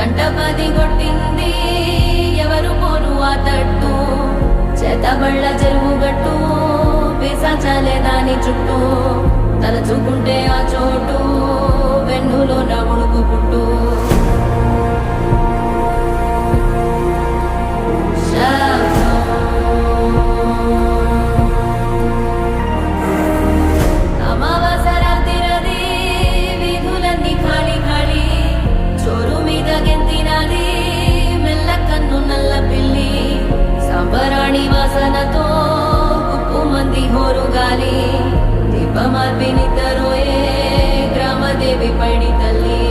కంటపది కొట్టింది ఎవరు పోరు ఆ తట్టు చేతబళ్ళ చెరువు గట్టు పిశాచాలే దాని చుట్టూ తలచుకుంటే ఆ చోటు వెన్నులో నవుడుకు పుట్టు సంబరాణి వాసనతో ఉప్పు మంది హోరుగాలి దీపమార్పినిద్దరోయే గ్రామదేవి పైడి తల్లి